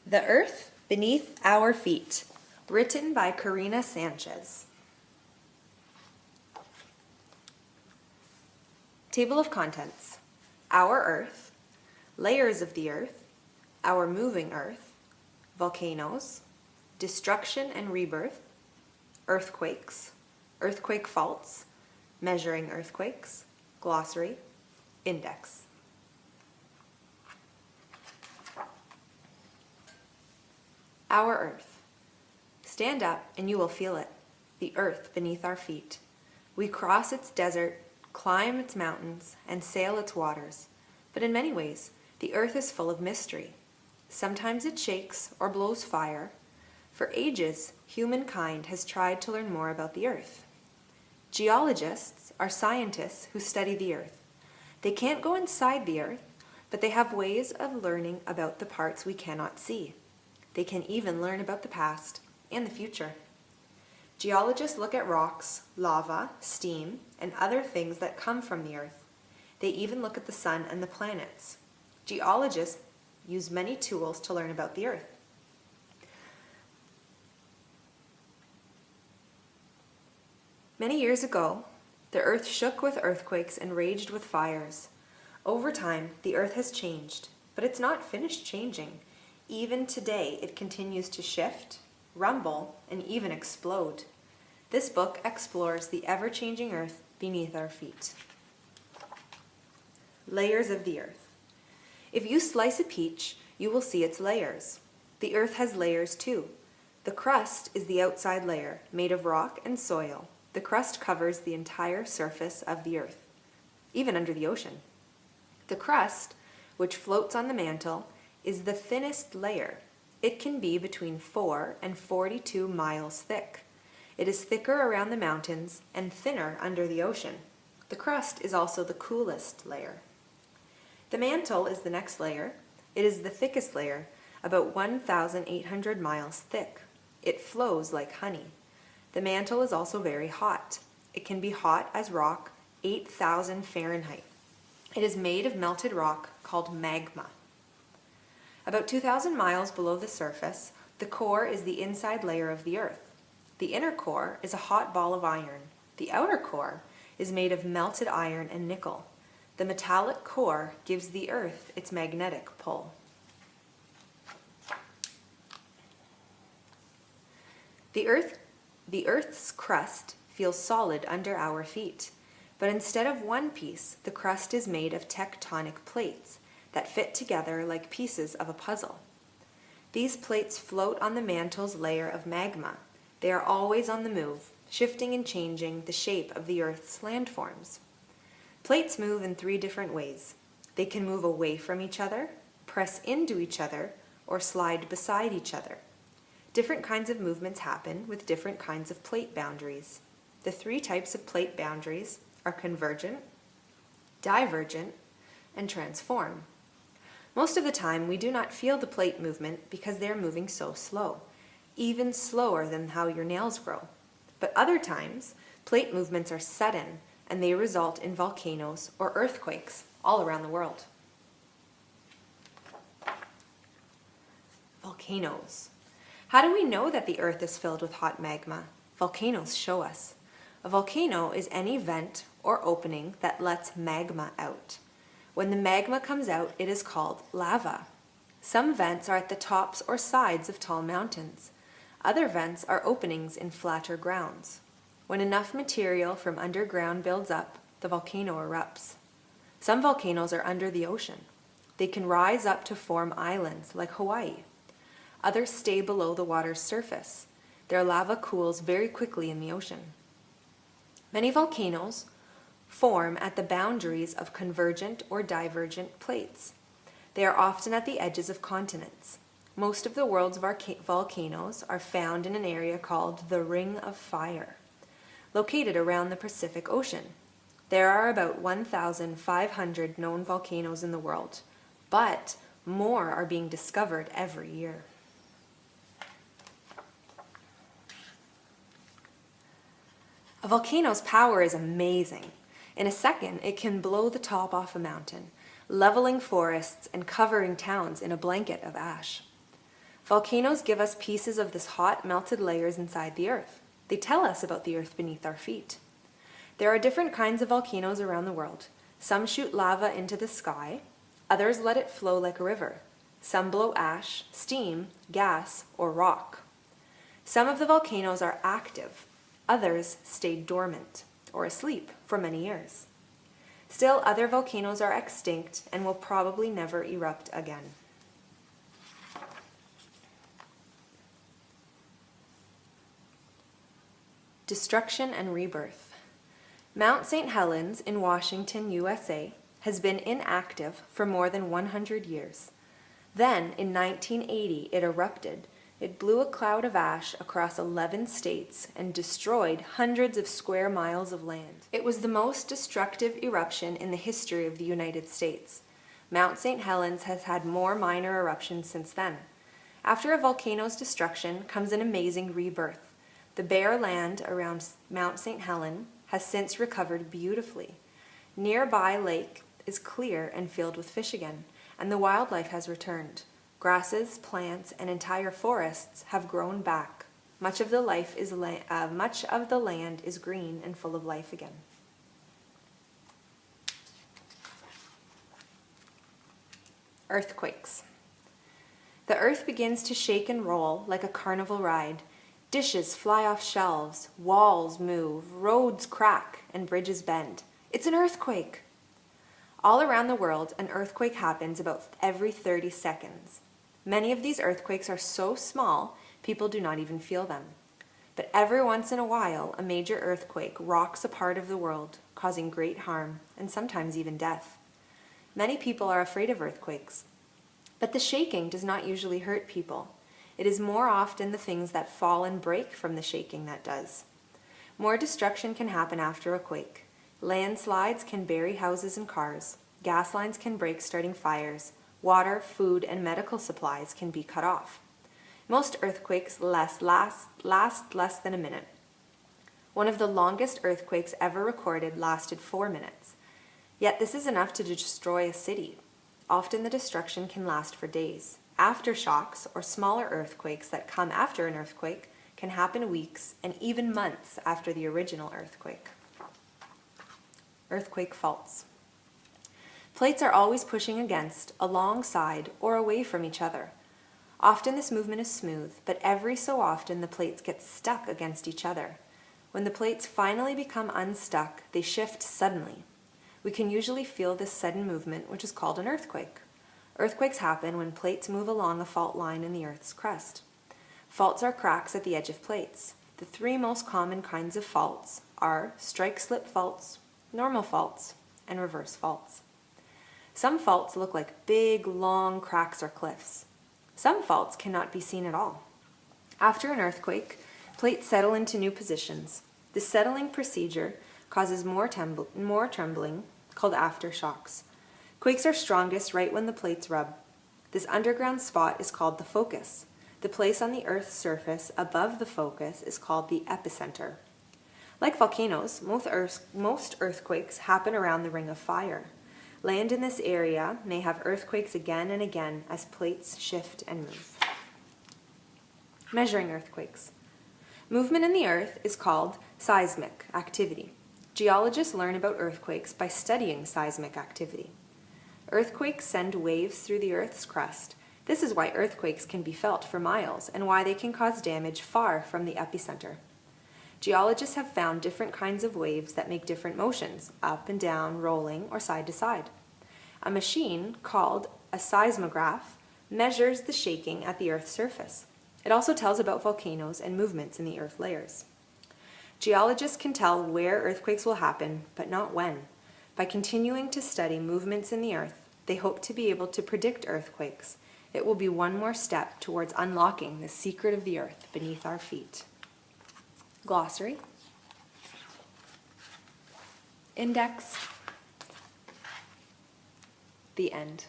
The Earth Beneath Our Feet, written by Karina Sanchez. Table of Contents: Our Earth, Layers of the Earth, Our Moving Earth, Volcanoes, Destruction and Rebirth, Earthquakes, Earthquake Faults, Measuring Earthquakes, Glossary, Index. Our Earth. Stand up and you will feel it, the earth beneath our feet. We cross its desert, climb its mountains, and sail its waters. But in many ways, the earth is full of mystery. Sometimes it shakes or blows fire. For ages, humankind has tried to learn more about the earth. Geologists are scientists who study the earth. They can't go inside the earth, but they have ways of learning about the parts we cannot see. They can even learn about the past and the future. Geologists look at rocks, lava, steam, and other things that come from the earth. They even look at the sun and the planets. Geologists use many tools to learn about the earth. Many years ago, the earth shook with earthquakes and raged with fires. Over time, the earth has changed, but it's not finished changing. Even today, it continues to shift, rumble, and even explode. This book explores the ever-changing earth beneath our feet. Layers of the earth. If you slice a peach, you will see its layers. The earth has layers too. The crust is the outside layer, made of rock and soil. The crust covers the entire surface of the earth, even under the ocean. The crust, which floats on the mantle, is the thinnest layer. It can be between 4 and 42 miles thick. It is thicker around the mountains and thinner under the ocean. The crust is also the coolest layer. The mantle is the next layer. It is the thickest layer, about 1,800 miles thick. It flows like honey. The mantle is also very hot. It can be hot as rock, 8,000 Fahrenheit. It is made of melted rock called magma. About 2,000 miles below the surface, the core is the inside layer of the earth. The inner core is a hot ball of iron. The outer core is made of melted iron and nickel. The metallic core gives the earth its magnetic pull. The earth's crust feels solid under our feet, but instead of one piece, the crust is made of tectonic plates that fit together like pieces of a puzzle. These plates float on the mantle's layer of magma. They are always on the move, shifting and changing the shape of the Earth's landforms. Plates move in 3 different ways. They can move away from each other, press into each other, or slide beside each other. Different kinds of movements happen with different kinds of plate boundaries. The 3 types of plate boundaries are convergent, divergent, and transform. Most of the time, we do not feel the plate movement because they are moving so slow, even slower than how your nails grow. But other times, plate movements are sudden and they result in volcanoes or earthquakes all around the world. Volcanoes. How do we know that the earth is filled with hot magma? Volcanoes show us. A volcano is any vent or opening that lets magma out. When the magma comes out, it is called lava. Some vents are at the tops or sides of tall mountains. Other vents are openings in flatter grounds. When enough material from underground builds up, the volcano erupts. Some volcanoes are under the ocean. They can rise up to form islands, like Hawaii. Others stay below the water's surface. Their lava cools very quickly in the ocean. Many volcanoes form at the boundaries of convergent or divergent plates. They are often at the edges of continents. Most of the world's volcanoes are found in an area called the Ring of Fire, located around the Pacific Ocean. There are about 1,500 known volcanoes in the world, but more are being discovered every year. A volcano's power is amazing. In a second, it can blow the top off a mountain, leveling forests and covering towns in a blanket of ash. Volcanoes give us pieces of this hot, melted layers inside the earth. They tell us about the earth beneath our feet. There are different kinds of volcanoes around the world. Some shoot lava into the sky, others let it flow like a river. Some blow ash, steam, gas, or rock. Some of the volcanoes are active, others stay dormant or asleep for many years. Still, other volcanoes are extinct and will probably never erupt again. Destruction and rebirth. Mount St. Helens in Washington, USA, has been inactive for more than 100 years. Then, in 1980, it erupted. It blew a cloud of ash across 11 states and destroyed hundreds of square miles of land. It was the most destructive eruption in the history of the United States. Mount St. Helens has had more minor eruptions since then. After a volcano's destruction comes an amazing rebirth. The bare land around Mount St. Helens has since recovered beautifully. Nearby lake is clear and filled with fish again, and the wildlife has returned. Grasses, plants, and entire forests have grown back. Much of the land is green and full of life again. Earthquakes. The earth begins to shake and roll like a carnival ride. Dishes fly off shelves, walls move, roads crack, and bridges bend. It's an earthquake! All around the world, an earthquake happens about every 30 seconds. Many of these earthquakes are so small, people do not even feel them. But every once in a while, a major earthquake rocks a part of the world, causing great harm, and sometimes even death. Many people are afraid of earthquakes. But the shaking does not usually hurt people. It is more often the things that fall and break from the shaking that does. More destruction can happen after a quake. Landslides can bury houses and cars. Gas lines can break, starting fires. Water, food, and medical supplies can be cut off. Most earthquakes last less than a minute. One of the longest earthquakes ever recorded lasted 4 minutes. Yet this is enough to destroy a city. Often the destruction can last for days. Aftershocks, or smaller earthquakes that come after an earthquake, can happen weeks and even months after the original earthquake. Earthquake faults. Plates are always pushing against, alongside, or away from each other. Often this movement is smooth, but every so often the plates get stuck against each other. When the plates finally become unstuck, they shift suddenly. We can usually feel this sudden movement, which is called an earthquake. Earthquakes happen when plates move along a fault line in the Earth's crust. Faults are cracks at the edge of plates. The 3 most common kinds of faults are strike-slip faults, normal faults, and reverse faults. Some faults look like big, long cracks or cliffs. Some faults cannot be seen at all. After an earthquake, plates settle into new positions. This settling procedure causes more trembling, called aftershocks. Quakes are strongest right when the plates rub. This underground spot is called the focus. The place on the Earth's surface above the focus is called the epicenter. Like volcanoes, most earthquakes happen around the Ring of Fire. Land in this area may have earthquakes again and again as plates shift and move. Measuring earthquakes. Movement in the Earth is called seismic activity. Geologists learn about earthquakes by studying seismic activity. Earthquakes send waves through the Earth's crust. This is why earthquakes can be felt for miles and why they can cause damage far from the epicenter. Geologists have found different kinds of waves that make different motions, up and down, rolling, or side to side. A machine called a seismograph measures the shaking at the Earth's surface. It also tells about volcanoes and movements in the Earth layers. Geologists can tell where earthquakes will happen, but not when. By continuing to study movements in the Earth, they hope to be able to predict earthquakes. It will be one more step towards unlocking the secret of the Earth beneath our feet. Glossary. Index. The end.